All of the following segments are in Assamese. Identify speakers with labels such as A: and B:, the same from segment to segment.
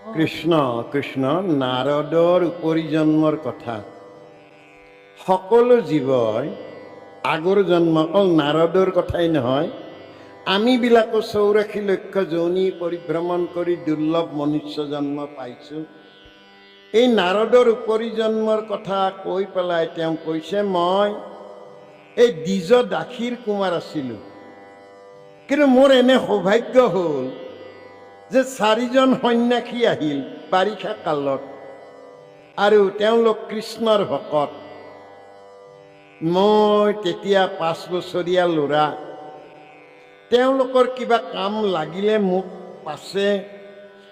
A: কৃষ্ণ কৃষ্ণ নাৰদৰ উপৰিজন্মৰ কথা সকলো জীৱই আগৰ জন্ম অকল নাৰদৰ কথাই নহয় আমিবিলাকো 84 লক্ষ যোনি পৰিভ্ৰমণ কৰি দুৰ্লভ মনুষ্য জন্ম পাইছোঁ। এই নাৰদৰ উপৰিজন্মৰ কথা কৈ পেলাই তেওঁ কৈছে মই এই দ্বিজ দাসীৰ কুমাৰ আছিলোঁ, কিন্তু মোৰ এনে সৌভাগ্য হ'ল যে 4জন সন্ন্যাসী আহিল বাৰিষা কালত আৰু তেওঁলোক কৃষ্ণৰ ভকত। মই তেতিয়া 5 বছৰীয়া ল'ৰা, তেওঁলোকৰ কিবা কাম লাগিলে মোক পাছে,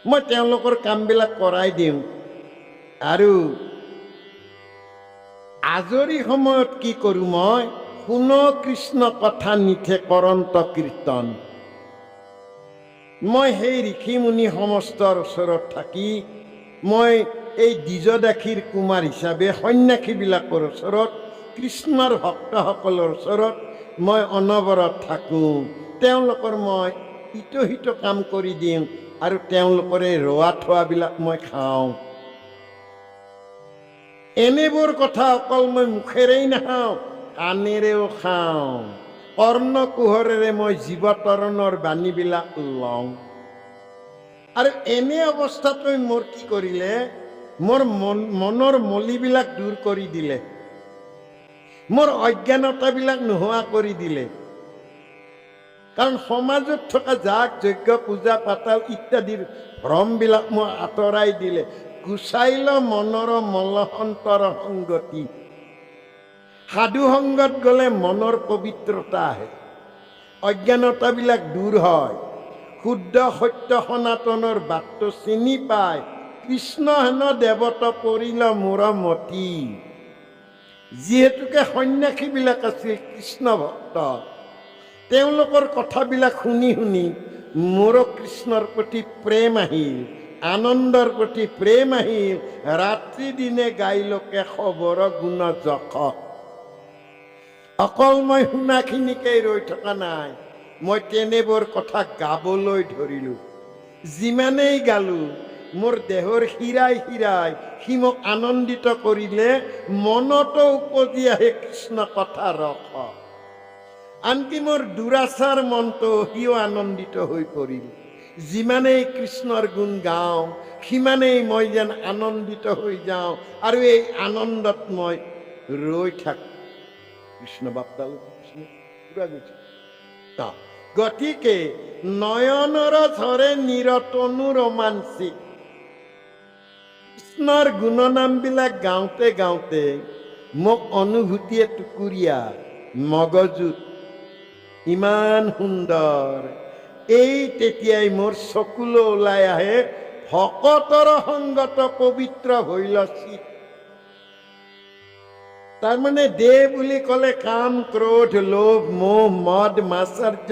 A: মই তেওঁলোকৰ কামবিলাক কৰাই দিওঁ আৰু আজৰি সময়ত কি কৰোঁ, মই শুনো কৃষ্ণ কথা নিথে কৰন্ত কীৰ্তন। মই সেই ঋষি মুনি সমস্তৰ ওচৰত থাকি মই এই দ্বিজদাসীৰ কুমাৰ হিচাপে সন্ন্যাসীবিলাকৰ ওচৰত কৃষ্ণৰ ভক্তসকলৰ ওচৰত মই অনবৰত থাকোঁ। তেওঁলোকৰ মই ইটো সিটো কাম কৰি দিওঁ আৰু তেওঁলোকৰে ৰোৱা থোৱাবিলাক মই খাওঁ। এনেবোৰ কথা অকল মই মুখেৰেই নাখাওঁ, কাণেৰেও খাওঁ। কৰ্ণকুহৰেৰে মই জীৱতৰণৰ বাণীবিলাক লওঁ। আৰু এনে অৱস্থাত মোৰ কি কৰিলে, মোৰ মনৰ মলিবিলাক দূৰ কৰি দিলে, মোৰ অজ্ঞানতাবিলাক নোহোৱা কৰি দিলে। কাৰণ সমাজত থকা যাগ যজ্ঞ পূজা পাতাল ইত্যাদিৰ ভ্ৰমবিলাক মই আঁতৰাই দিলে। গুচাইল মনৰ মলসন্তৰ সংগতি। সাধু সংগত গ'লে মনৰ পবিত্ৰতা আহে, অজ্ঞানতাবিলাক দূৰ হয়, শুদ্ধ সত্য সনাতনৰ বাটটো চিনি পায়। কৃষ্ণ হেন দেৱত পৰিল মোৰ মতি। যিহেতুকে সন্ন্যাসীবিলাক আছিল কৃষ্ণ ভক্ত, তেওঁলোকৰ কথাবিলাক শুনি শুনি মোৰো কৃষ্ণৰ প্ৰতি প্ৰেম আহিল, আনন্দৰ প্ৰতি প্ৰেম আহিল। ৰাত্ৰি দিনে গাইলোকে খবৰ গুণ যশ। অকল মই শুনাখিনিকেই ৰৈ থকা নাই, মই তেনেবোৰ কথা গাবলৈ ধৰিলোঁ। যিমানেই গালোঁ মোৰ দেহৰ শিৰাই শিৰাই সি মোক আনন্দিত কৰিলে। মনতো উপজি আহে কৃষ্ণ কথা ৰস। আনকি মোৰ দুৰাচাৰ মনটো সিও আনন্দিত হৈ পৰিল। যিমানেই কৃষ্ণৰ গুণ গাওঁ সিমানেই মই যেন আনন্দিত হৈ যাওঁ আৰু এই আনন্দত মই ৰৈ থাকোঁ। কৃষ্ণ বাপ্তাল গতিকে নয়নৰ ধৰে নিৰতনু ৰোমাঞ্চিক। কৃষ্ণৰ গুণনামবিলাক গাওঁতে গাওঁতে মোক অনুভূতিয়ে টুকুৰীয়া মগজুত ইমান সুন্দৰ। এই তেতিয়াই মোৰ চকুলো ওলাই আহে ভকতৰ সংগত পবিত্ৰ হৈল চিত। তাৰমানে দেহ বুলি ক'লে কাম ক্ৰোধ লোভ মোহ মদ মাশ্চৰ্য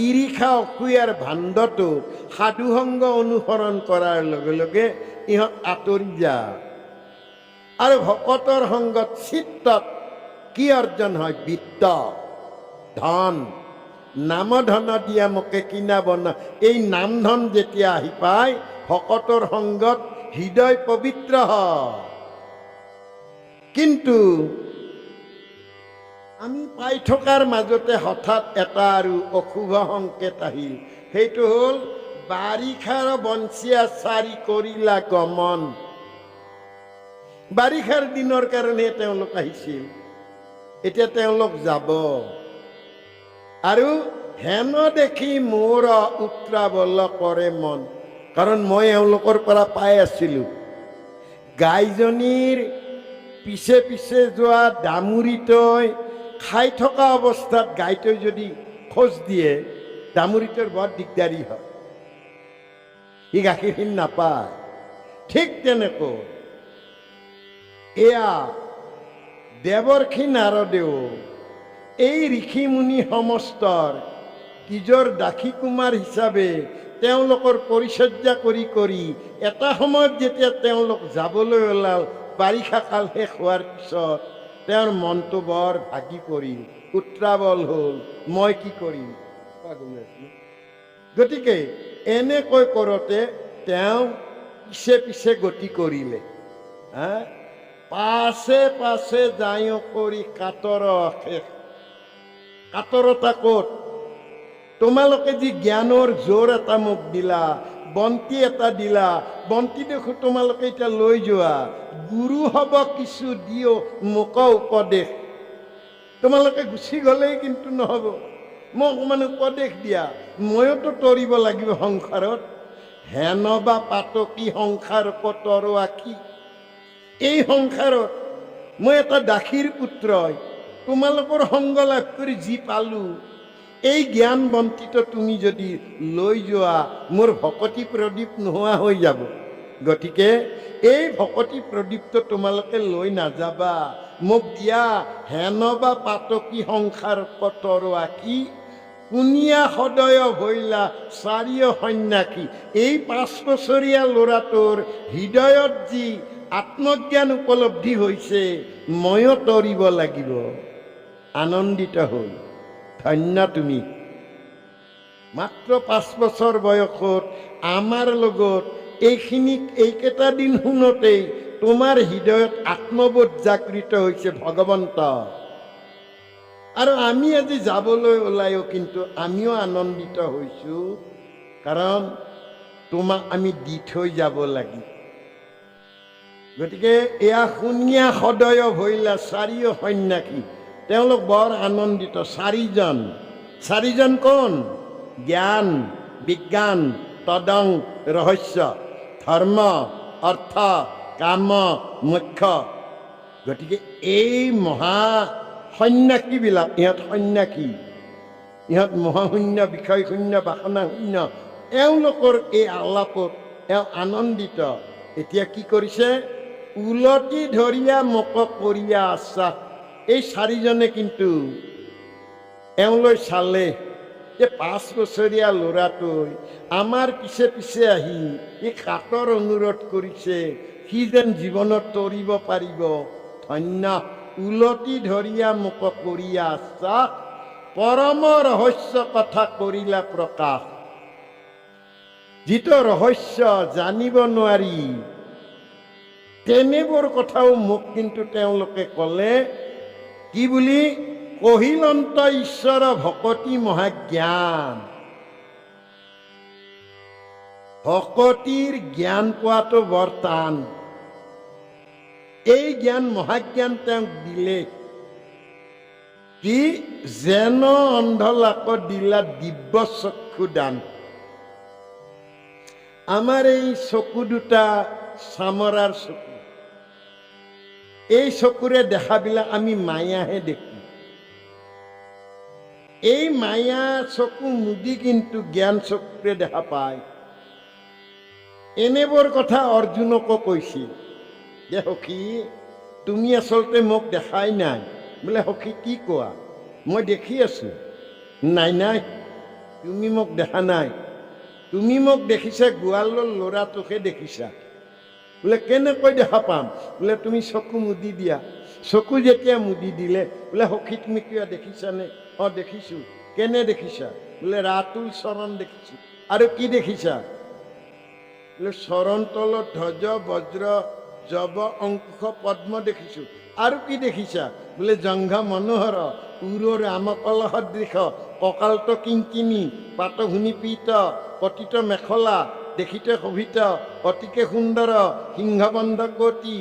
A: ঈৰ্ষা অসূয়াৰ ভাণ্ডটো সাধুসংগ অনুসৰণ কৰাৰ লগে লগে ইহঁত আঁতৰি যায়। আৰু ভকতৰ সংগত চিত্তত কি অৰ্জন হয়? বিত্ত ধন। নাম ধন দিয়া মোকে কিনাব না। এই নাম ধন যেতিয়া আহি পায় ভকতৰ সংগত হৃদয় পবিত্ৰ হয়। কিন্তু আমি পাই থকাৰ মাজতে হঠাৎ এটা আৰু অশুভ সংকেত আহিল। সেইটো হ'ল বাৰিষাৰ বনচিয়া চাৰি কৰিলা গমন। বাৰিষাৰ দিনৰ কাৰণে তেওঁলোক আহিছিল, এতিয়া তেওঁলোক যাব। আৰু হেন দেখি মোৰ উত্ৰাৱল কৰে মন। কাৰণ মই এওঁলোকৰ পৰা পাই আছিলোঁ গাইজনীৰ পিছে পিছে যোৱা দামুৰিতৈ খাই থকা অৱস্থাত গাইটোই যদি খোজ দিয়ে দামুৰিটোৰ বৰ দিগদাৰী হয়, সি গাখীৰখিনি নাপায়। ঠিক তেনেকৈ এয়া দেৱৰ্ষি নাৰদেও এই ঋষি মুনি সমস্তৰ দ্বিজৰ দাসী কুমাৰ হিচাপে তেওঁলোকৰ পৰিচৰ্যা কৰি কৰি এটা সময়ত যেতিয়া তেওঁলোক যাবলৈ ওলাল, বাৰিষা কাল শেষ হোৱাৰ পিছত তেওঁৰ মনটো বৰ ভাগি পৰিল, উত্ৰাৱল হ'ল। মই কি কৰিম? গতিকে এনেকৈ কৰোঁতে তেওঁ পিছে পিছে গতি কৰিলে। পাছে পাছে যায় কৰি কাতৰ শেষ। কাতৰতা ক'ত? তোমালোকে যি জ্ঞানৰ জোৰ এটা মোক দিলা, বন্তি এটা দিলা, বন্তি দেখো তোমালোকে এতিয়া লৈ যোৱা। গুৰু হ'ব কিছু দিও মোক উপদেশ। তোমালোকে গুচি গ'লেই কিন্তু নহ'ব, মোক অকণমান উপদেশ দিয়া। ময়োতো তৰিব লাগিব সংসাৰত। হেন বা পাতকী সংসাৰ কতৰ আঁকি। এই সংসাৰত মই এটা দাসীৰ পুত্ৰই তোমালোকৰ সংগ লাভ কৰি যি পালোঁ, এই জ্ঞান বন্তিত তুমি যদি লৈ যোৱা, মোৰ ভকতি প্ৰদীপ নোহোৱা হৈ যাব। গতিকে এই ভকতি প্ৰদীপটো তোমালোকে লৈ নাযাবা, মোক দিয়া। হেন বা পাতকী সংসাৰ কতৰ আঁকি, কুনিয়া সদয় ভৈলা চাৰিও সন্যাসী। এই 5 বছৰীয়া ল'ৰাটোৰ হৃদয়ত যি আত্মজ্ঞান উপলব্ধি হৈছে, ময়ো তৰিব লাগিব। আনন্দিত হ'ল। ধন্য তুমি। মাত্ৰ 5 বছৰ বয়সত আমাৰ লগত এইকেইটা দিন শুনোতেই তোমাৰ হৃদয়ত আত্মবোধ জাগৃত হৈছে ভগৱন্ত। আৰু আমি আজি যাবলৈ ওলায়ো কিন্তু আমিও আনন্দিত হৈছোঁ, কাৰণ তোমাক আমি দি থৈ যাব লাগিব। গতিকে এয়া শুনিয়া সদয় ভৈলা চাৰিও সন্যাসী, তেওঁলোক বৰ আনন্দিত। 4জন কোন? জ্ঞান, বিজ্ঞান, তদং, ৰহস্য, ধৰ্ম, অৰ্থ, কাম, মোক্ষ। গতিকে এই মহা সন্যাসীবিলাক, ইহঁত সন্যাসী, ইহঁত মহাশূন্য, বিষয় শূন্য, বাসনা শূন্য। এওঁলোকৰ এই আলাপত এওঁ আনন্দিত। এতিয়া কি কৰিছে? উলটি ধৰিয়া মোক কৰিয়া আশ্বাস। এই 4জনে কিন্তু এওঁলৈ চালে যে 5 বছৰীয়া ল'ৰাটোই আমাৰ পিছে পিছে আহি এই কাতৰ অনুৰোধ কৰিছে, সি যেন জীৱনত তৰিব পাৰিব। ধন্য। উলটি ধৰিয়া মোক কৰিয়া আশ্বাস, পৰম ৰহস্য কথা কৰিলা প্ৰকাশ। যিটো ৰহস্য জানিব নোৱাৰি, তেনেবোৰ কথাও মোক কিন্তু তেওঁলোকে ক'লে। কি বুলি? কহিলন্ত ঈশ্বৰ ভকতি মহাজ্ঞান। ভকতিৰ জ্ঞান পোৱাটো বৰ টান। এই জ্ঞান, মহাজ্ঞান তেওঁক দিলে। কি? যেন অন্ধলাক দিলা দিব্য চক্ষু দান। আমাৰ এই চকু দুটা চামৰাৰ চকু। এই চকুৰে দেখাবিলাক আমি মায়াহে দেখো। এই মায়া চকু মুদি কিন্তু জ্ঞান চকুৰে দেখা পায়। এনেবোৰ কথা অৰ্জুনকো কৈছিল যে সখী, তুমি আচলতে মোক দেখাই নাই। বোলে সখী কি কোৱা? মই দেখি আছো। নাই, তুমি মোক দেখা নাই। তুমি মোক দেখিছা গোৱালৰ ল'ৰাটোকে দেখিছা। বোলে কেনেকৈ দেখা পাম? বোলে তুমি চকু মুদি দিয়া। চকু যেতিয়া মুদি দিলে, বোলে সখী তুমি কিবা দেখিছানে? দেখিছো। কেনে দেখিছা? বোলে ৰাতুল চৰণ দেখিছো। আৰু কি দেখিছা? বোলে চৰণ তলত ধ্বজ বজ্ৰ জব অংকুশ পদ্ম দেখিছো। আৰু কি দেখিছা? বোলে জংঘ মনোহৰ উৰৰ ৰামকল সদৃশ ককালত কিংকিনী পাতঘূনি পীত পতিত মেখলা দেখিতে শোভিত অতিকে সুন্দৰ সিংহবন্ধ কটি।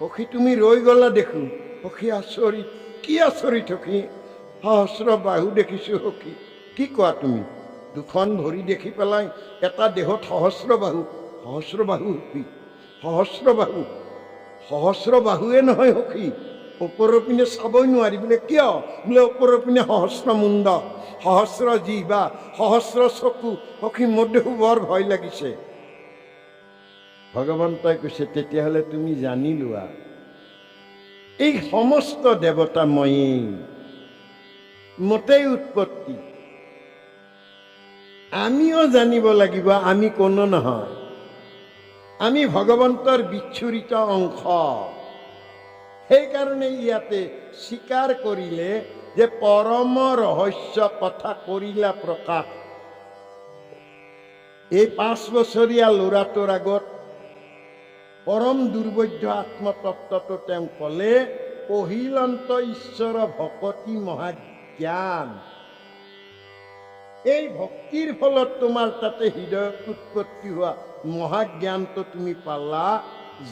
A: সখী তুমি ৰৈ গলা দেখো। সখী আচৰিত। কি আচৰিত সখী? সহস্ৰ বাহু দেখিছো সখী। কি কোৱা তুমি? 2খন ভৰি দেখি পেলাই এটা দেহত সহস্ৰ বাহু। সহস্ৰ বাহু সখী, সহস্ৰ বাহু। সহস্ৰ বাহুৱে নহয় সখী, ওপৰৰ পিনে চাবই নোৱাৰি। বোলে কিয়? বোলে ওপৰৰ পিনে সহস্ৰ মুণ্ড, সহস্ৰ জিভা, সহস্ৰ চকু। সখী মোৰ দেখো বৰ ভয় লাগিছে। ভগৱন্তই কৈছে, তেতিয়াহ'লে তুমি জানি লোৱা, এই সমস্ত দেৱতা ময়েই, মোটেই উৎপত্তি। আমিও জানিব লাগিব আমি কোনো নহয়, আমি ভগৱন্তৰ বিচ্ছুৰিত অংশ। সেইকাৰণে ইয়াতে স্বীকাৰ কৰিলে যে পৰম ৰহস্য কথা কৰিলা প্ৰকাশ। এই 5 বছৰীয়া ল'ৰাটোৰ আগত পৰম দুৰ্বোধ্য আত্মতত্ত্বটো তেওঁ ক'লে অহিলন্ত ঈশ্বৰ ভকতি মহাজ্ঞান। এই ভক্তিৰ ফলত তোমাৰ তাতে হৃদয়ত উৎপত্তি হোৱা মহাজ্ঞানটো তুমি পালা।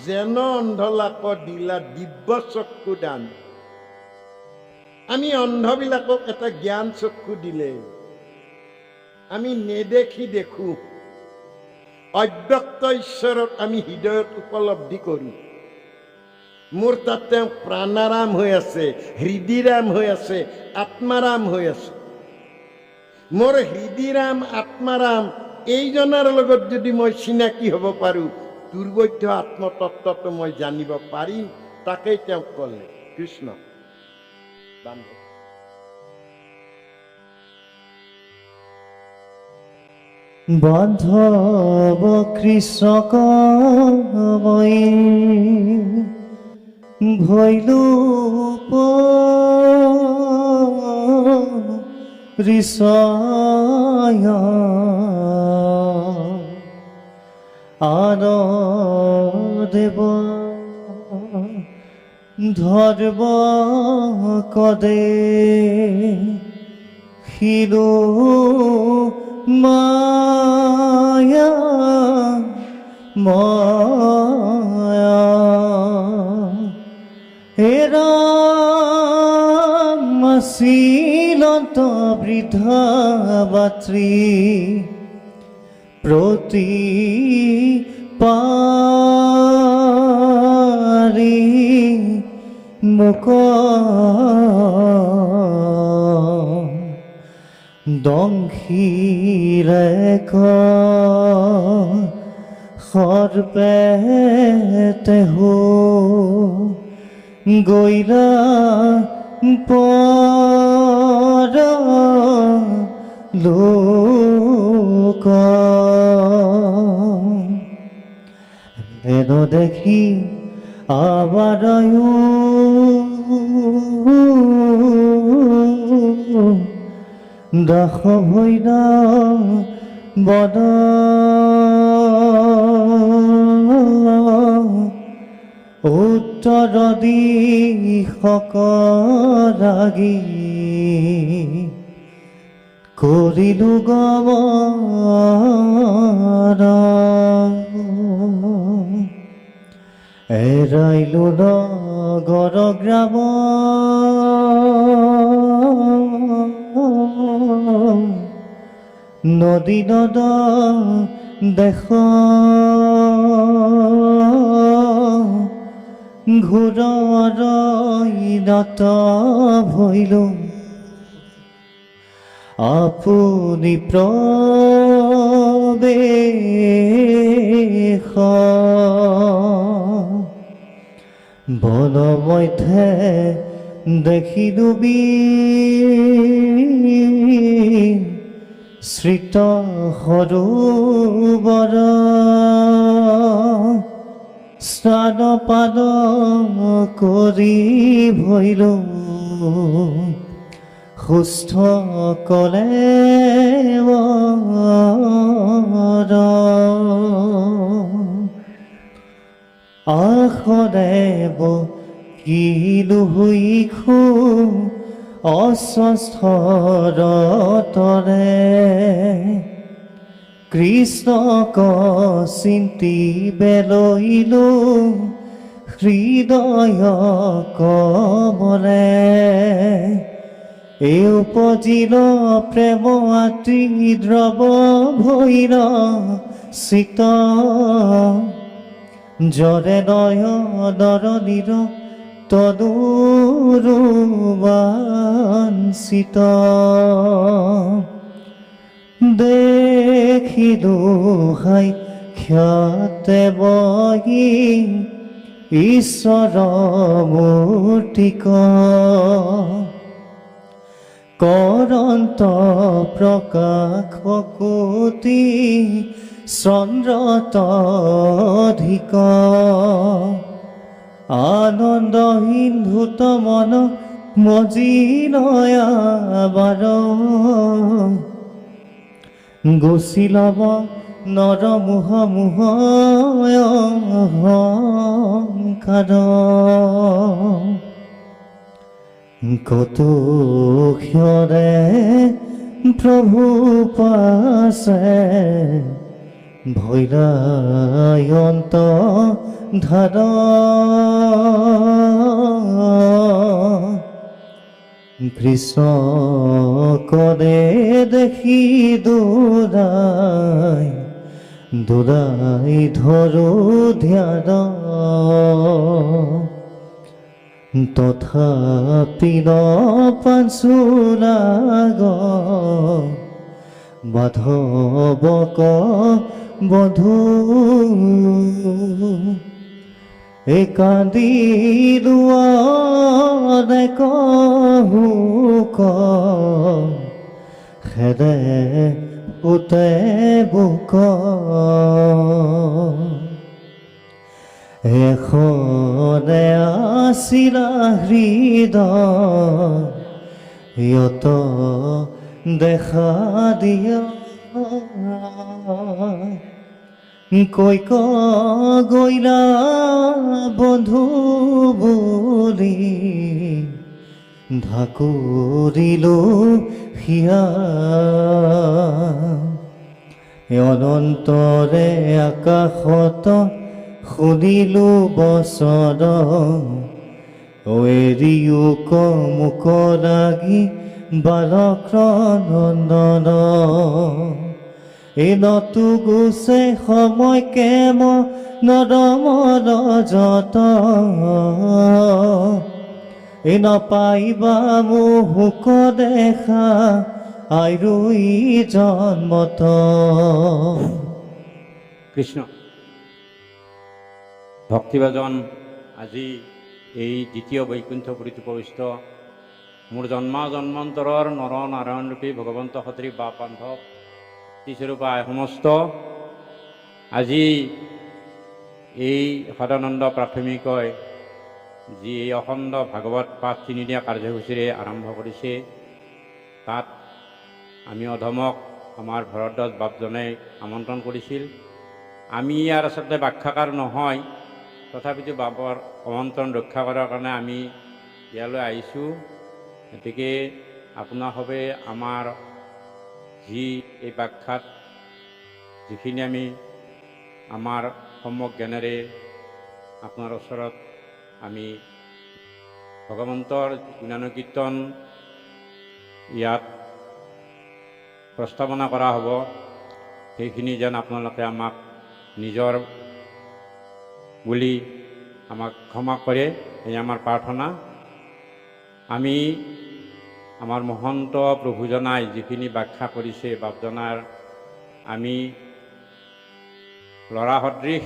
A: যেন অন্ধলাক দিলা দিব্য চক্ষু দান। আমি অন্ধবিলাকক এটা জ্ঞান চক্ষু দিলে আমি নেদেখি দেখো। অব্যক্ত ঈশ্বৰক আমি হৃদয়ত উপলব্ধি কৰোঁ। মোৰ তাত তেওঁ প্ৰাণাৰাম হৈ আছে, হৃদিৰাম হৈ আছে, আত্মাৰাম হৈ আছে। মোৰ হৃদিৰাম আত্মাৰাম এইজনৰ লগত যদি মই চিনাকি হ'ব পাৰোঁ, দুৰ্বোধ্য আত্মতত্ত্বটো মই জানিব পাৰিম। তাকেই তেওঁক ক'লে কৃষ্ণ।
B: বান্ধৱ কৃষক মই ভৈলো ঋষয় আন দেৱ ধৰ্ব কদে শিলো মায়া মায়া এৰা মাছিলত বৃদ্ধা বাত্ৰী প্ৰতি পাৰি মুক দংশিৰে সৰ্পেতে হো গৈলা পৰ লোক এন দেখি আবাৰায়ো দাস ভৈৰা বদ উত্তৰ দিশক লাগি কৰিলো গমন এৰাইলো নগৰ গ্ৰাম নদী নদ দেশ ঘূৰৰ নত ভৈলো আপুনি প্ৰবেশ বন মধ্যে দেখিলো শ্ৰিত সৰোবৰ স্নান পান কৰি ভৈলো সুস্থ কলেৱৰ আখদেৱ কিলো হুইখো অস্বস্থৰ তৰে কৃষ্ণক চিন্তি বেলৈলো হৃদয় কমলে এই উপজিল প্ৰেম আতি দ্ৰৱ ভৈৰ চিত জৰে নয়নৰ নীৰ তদুৰো বাঞ্ছিত দেখিলো হাই ক্ষতে বহি ঈশ্বৰ মূৰ্তিক কৰন্ত প্ৰকাশ কোটি চন্দ্ৰত অধিক আনন্দ হিন্ধুত মন মজিলয়া বাৰ গুচি লব নৰমোহ মোহ অহংকাৰ কতো ক্ষৰে প্ৰভু পাছে ভৈৰায়ন্ত ধাৰ কৃষ্ণ কৰে দেখি দূৰাই দূৰাই ধৰো ধ্যান তথাপি ন পাঞ্চুৰাগ মাধৱক বধূ কান্দি দুৱাৰে কহুক খেদে উতে বুক এখনে আছিলা হৃদয়ত দেখা দিয়া কৈক গৈলা বন্ধু বুলি ঢাকুৰিলো হিয়া অনন্তৰে আকাশত শুনিলো বচন এৰিও মুক লাগি বালক নন্দন নতু গুছে সময় কেম নৰমৰ যত নাপাইবা মুহুক দেখা আৰু ই জন্মত
C: কৃষ্ণ ভক্তিভাজন আজি এই দ্বিতীয় বৈকুণ্ঠপুৰীত উপবিষ্ট মোৰ জন্মান্তৰৰ নৰ নাৰায়ণ ৰূপী ভগৱন্ত সদৃশ বা বান্ধৱ স্বৰূপা সমস্ত আজি এই সদানন্দ প্ৰাথমিকই যি এই অখণ্ড ভাগৱত পাঠ তিনিদীয়া কাৰ্যসূচীৰে আৰম্ভ কৰিছে তাত আমি অধমক আমাৰ ভৰদ্বাজ বাপজনে আমন্ত্ৰণ কৰিছিল। আমি ইয়াৰ আচলতে ব্যাখ্যাকাৰ নহয়, তথাপিতো বাপৰ আমন্ত্ৰণ ৰক্ষা কৰাৰ কাৰণে আমি ইয়ালৈ আহিছোঁ। গতিকে আপোনাসৱে আমাৰ যি এই ব্যাখ্যাত যিখিনি আমি আমাৰ সম্যক জ্ঞানেৰে আপোনাৰ ওচৰত আমি ভগৱন্তৰ গুণানুকীৰ্তন ইয়াত প্ৰস্তাৱনা কৰা হ'ব, সেইখিনি যেন আপোনালোকে আমাক নিজৰ বুলি আমাক ক্ষমা কৰে, এই আমাৰ প্ৰাৰ্থনা। আমি আমাৰ মহন্ত প্ৰভুজনাই যিখিনি ব্যাখ্যা কৰিছে বাপজনাৰ আমি ল'ৰা সদৃশ,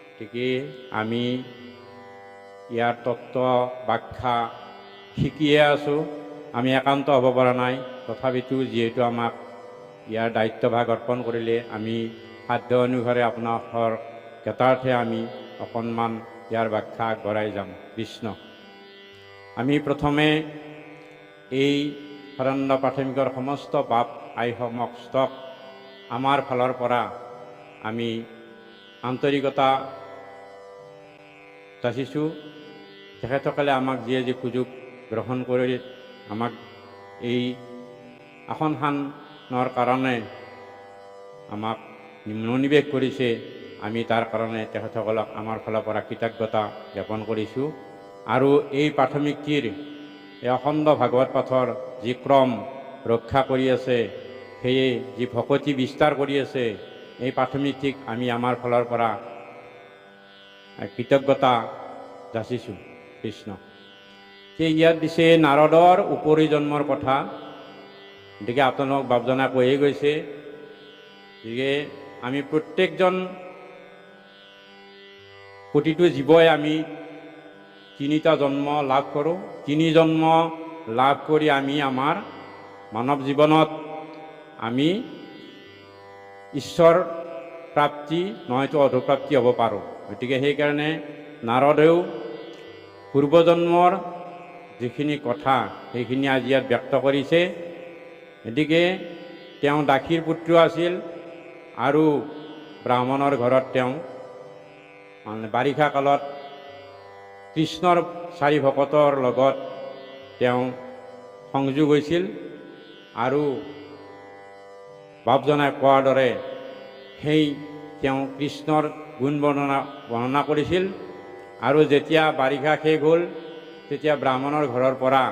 C: গতিকে আমি ইয়াৰ তত্ত্ব ব্যাখ্যা শিকিয়ে আছোঁ। আমি একান্ত হ'ব পৰা নাই, তথাপিতো যিহেতু আমাক ইয়াৰ দায়িত্বভাগ অৰ্পণ কৰিলে আমি সাধ্য অনুসাৰে আপোনালোকৰ জ্ঞাতাৰ্থে আমি অকণমান ইয়াৰ ব্যাখ্যা আগবঢ়াই যাম। কৃষ্ণ। আমি প্ৰথমে এই সদানন্দ প্ৰাথমিকৰ সমস্ত বাপ আই সমস্তক আমাৰ ফালৰ পৰা আমি আন্তৰিকতা যাচিছোঁ। তেখেতসকলে আমাক যি যি সুযোগ গ্ৰহণ কৰি আমাক এই আসনখানৰ কাৰণে আমাক মনোনিৱেশ কৰিছে, আমি তাৰ কাৰণে তেখেতসকলক আমাৰ ফালৰ পৰা কৃতজ্ঞতা জ্ঞাপন কৰিছোঁ। আৰু এই প্ৰাথমিকটিৰ এই অখণ্ড ভাগৱত পাঠৰ যি ক্ৰম ৰক্ষা কৰি আছে, সেয়ে যি ভকতি বিস্তাৰ কৰি আছে, এই প্ৰাথমিকটিক আমি আমাৰ ফালৰ পৰা কৃতজ্ঞতা যাচিছোঁ। কৃষ্ণ। সেই ইয়াত দিছে নাৰদৰ উপৰি জন্মৰ কথা, গতিকে আপোনালোক বাপজনা কৈয়ে গৈছে। গতিকে আমি প্ৰত্যেকজন প্ৰতিটো জীৱই আমি তিনিটা জন্ম লাভ কৰোঁ। তিনি জন্ম লাভ কৰি আমি আমাৰ মানৱ জীৱনত আমি ঈশ্বৰ প্ৰাপ্তি নহয়তো অধঃপ্ৰাপ্তি হ'ব পাৰোঁ। গতিকে সেইকাৰণে নাৰদেও পূৰ্বজন্মৰ যিখিনি কথা সেইখিনি আজি ইয়াত ব্যক্ত কৰিছে। গতিকে তেওঁ দাসীৰ পুত্ৰ আছিল, আৰু ব্ৰাহ্মণৰ ঘৰত তেওঁ মানে বাৰিষা কালত কৃষ্ণৰ 4 ভকতৰ লগত তেওঁ সংযোগ হৈছিল আৰু বাপজনাই কোৱাৰ দৰে সেই তেওঁ কৃষ্ণৰ গুণ বৰ্ণনা কৰিছিল। আৰু যেতিয়া বাৰিষা শেষ হ'ল তেতিয়া ব্ৰাহ্মণৰ ঘৰৰ পৰা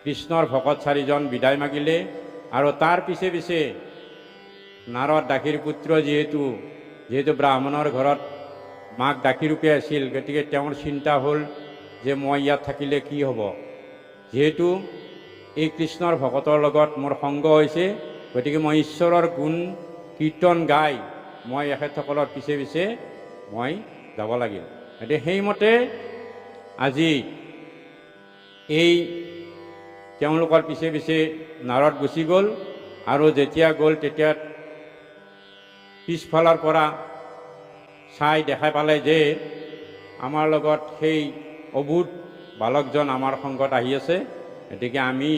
C: কৃষ্ণৰ ভকত 4জন বিদায় মাগিলে আৰু তাৰ পিছে পিছে নাৰদ দাসীৰ পুত্ৰ যিহেতু ব্ৰাহ্মণৰ ঘৰত মাক দাসীৰূপে আছিল, গতিকে তেওঁৰ চিন্তা হ'ল যে মই ইয়াত থাকিলে কি হ'ব, যিহেতু এই কৃষ্ণৰ ভকতৰ লগত মোৰ সংগ হৈছে, গতিকে মই ঈশ্বৰৰ গুণ কীৰ্তন গাই মই এখেতসকলৰ পিছে পিছে মই যাব লাগিল। গতিকে সেইমতে আজি এই তেওঁলোকৰ পিছে পিছে নাৰদ গুচি গ'ল আৰু যেতিয়া গ'ল তেতিয়া পিছফালৰ পৰা চাই দেখা পালে যে আমাৰ লগত সেই অবুধ বালকজন আমাৰ সংগত আহি আছে, গতিকে আমি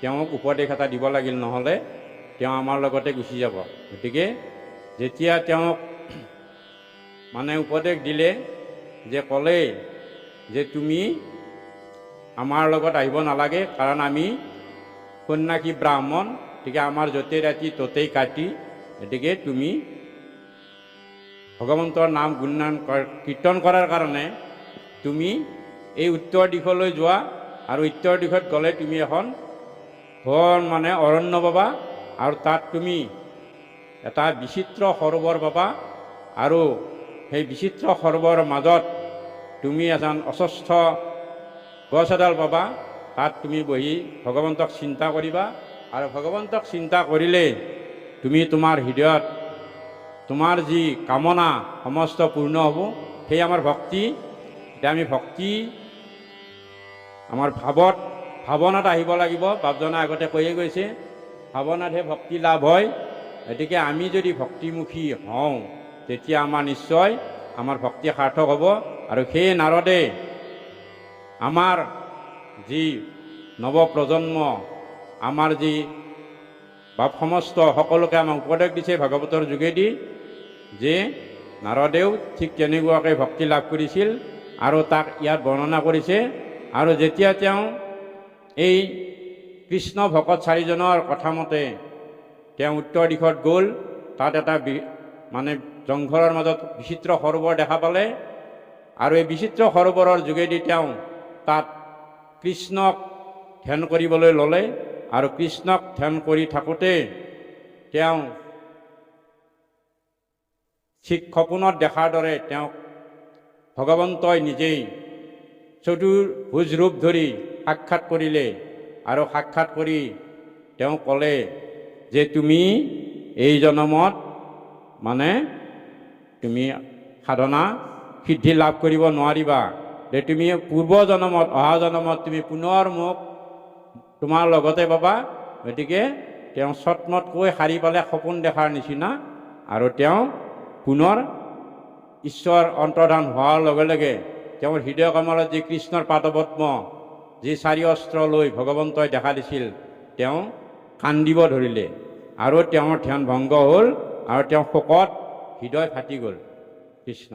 C: তেওঁক উপদেশ এটা দিব লাগিল, নহ'লে তেওঁ আমাৰ লগতে গুচি যাব। গতিকে যেতিয়া তেওঁক মানে উপদেশ দিলে যে ক'লে যে তুমি আমাৰ লগত আহিব নালাগে, কাৰণ আমি সন্ন্যাসী ব্ৰাহ্মণ, গতিকে আমাৰ য'তেই ৰাতি ত'তেই কাটি, গতিকে তুমি ভগৱন্তৰ নাম গুণগান কীৰ্তন কৰাৰ কাৰণে তুমি এই উত্তৰ দিশলৈ যোৱা, আৰু উত্তৰ দিশত গ'লে তুমি এখন ঘৰ মানে অৰণ্য পাবা, আৰু তাত তুমি এটা বিচিত্ৰ সৰোবৰ পাবা, আৰু সেই বিচিত্ৰ সৰোবৰৰ মাজত তুমি এজন অস্বস্থ গছ এডাল পাবা, তাত তুমি বহি ভগৱন্তক চিন্তা কৰিবা, আৰু ভগৱন্তক চিন্তা কৰিলে তুমি তোমাৰ হৃদয়ত তোমাৰ যি কামনা সমস্ত পূৰ্ণ হ'ব। সেই আমাৰ ভক্তি, এতিয়া আমি ভক্তি আমাৰ ভাৱনাত আহিব লাগিব। বাপজনে আগতে কৈয়ে গৈছে ভাৱনাতহে ভক্তি লাভ হয়। গতিকে আমি যদি ভক্তিমুখী হওঁ তেতিয়া আমাৰ নিশ্চয় আমাৰ ভক্তি সাৰ্থক হ'ব। আৰু সেই নাৰদে আমাৰ যি নৱপ্ৰজন্ম, আমাৰ যি বাপ সমস্ত সকলোকে আমাক উপদেশ দিছে ভাগৱতৰ যোগেদি, যে নাৰদেও ঠিক তেনেকুৱাকৈ ভক্তি লাভ কৰিছিল আৰু তাক ইয়াত বৰ্ণনা কৰিছে। আৰু যেতিয়া তেওঁ এই কৃষ্ণ ভকত 4জনৰ কথামতে তেওঁ উত্তৰ দিশত গ'ল, তাত এটা মানে জংঘলৰ মাজত বিচিত্ৰ সৰোবৰ দেখা পালে, আৰু এই বিচিত্ৰ সৰোবৰৰ যোগেদি তেওঁ তাত কৃষ্ণক ধ্যান কৰিবলৈ ল'লে। আৰু কৃষ্ণক ধ্যান কৰি থাকোঁতে তেওঁ ঠিক সপোনত দেখাৰ দৰে তেওঁক ভগৱন্তই নিজেই চতুৰ্ভুজ ৰূপ ধৰি সাক্ষাৎ কৰিলে, আৰু সাক্ষাৎ কৰি তেওঁ ক'লে যে তুমি এই জনমত মানে তুমি সাধনা সিদ্ধি লাভ কৰিব নোৱাৰিবা, যে তুমি পূৰ্ব জনমত অহা জনমত তুমি পুনৰ মোক তোমাৰ লগতে পাবা। গতিকে তেওঁ চটমটকৈ সাৰি পালে সপোন দেখাৰ নিচিনা, আৰু তেওঁ পুনৰ ঈশ্বৰ অন্তৰ্ধান হোৱাৰ লগে লগে তেওঁৰ হৃদয় কমলত যি কৃষ্ণৰ পাদপদ্ম, যি 4 অস্ত্ৰ লৈ ভগৱন্তই দেখা দিছিল, তেওঁ কান্দিব ধৰিলে, আৰু তেওঁৰ ধ্যান ভংগ হ'ল, আৰু তেওঁ শোকত হৃদয় ফাটি গ'ল। কৃষ্ণ।